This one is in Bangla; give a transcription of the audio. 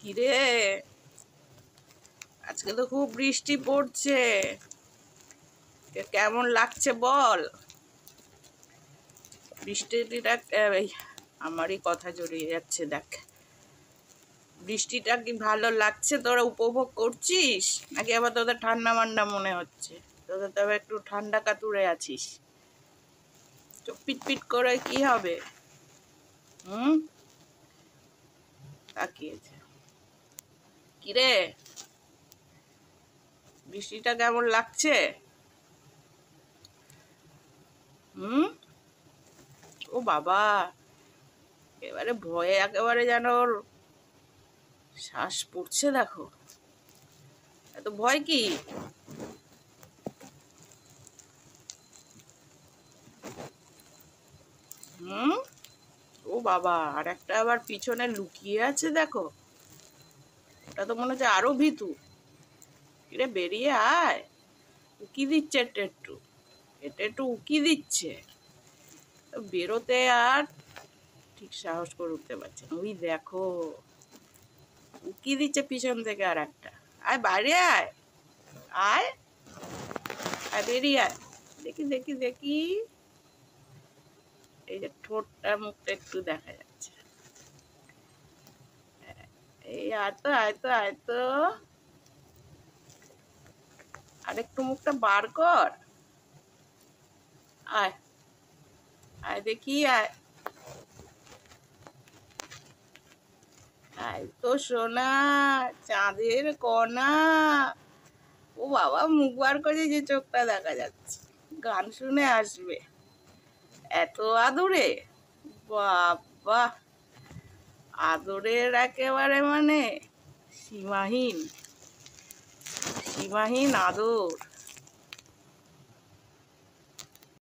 কিরে, আজকে তো খুব বৃষ্টি পড়ছে, কেমন লাগছে বল? বৃষ্টিটা আমারই কথা জড়িয়ে যাচ্ছে, দেখ। বৃষ্টিটা কি ভালো লাগছে? তোরা উপভোগ করছিস নাকি আবার তোদের ঠান্ডা মান্ডা মনে হচ্ছে? তোদের তো আবার একটু ঠান্ডা কাতুরে আছিস। চোখ পিট করে কি হবে? তাকিয়েছে। কিরে, বৃষ্টিটা কেমন লাগছে? ও বাবা, এবারে ভয়ে একেবারে যেন ওর শ্বাস পড়ছে, দেখো। এত ভয় কি? ও বাবা, আর একটা আবার পিছনে লুকিয়ে আছে, দেখো। ওটা তো মনে হচ্ছে আরো ভীতু। কিরে, বেরিয়ে আয়। উকি দিচ্ছে একটু উকি দিচ্ছে। বেরোতে আর ঠিক সাহস করে উঠতে পারছে না। ওই দেখো, উকি দিচ্ছে পিছন থেকে আর একটা। আয় বাইরে আয়, আয় আয়, বেরিয়ে আয়। দেখি দেখি দেখি, এই যে ঠোঁটটা মুখটা একটু দেখা যাচ্ছে। এই আয়তো আয়তো আয়তো, আর একটু মুখটা বার কর। আয় আয় দেখি, আয় আয় তো সোনা, চাঁদের কণা। ও বাবা, মুখ বার করে যে চোখটা দেখা যাচ্ছে, গান শুনে আসবে, এত আদুরে। বাবা, আদরের একেবারে মানে সীমাহীন সীমাহীন আদর।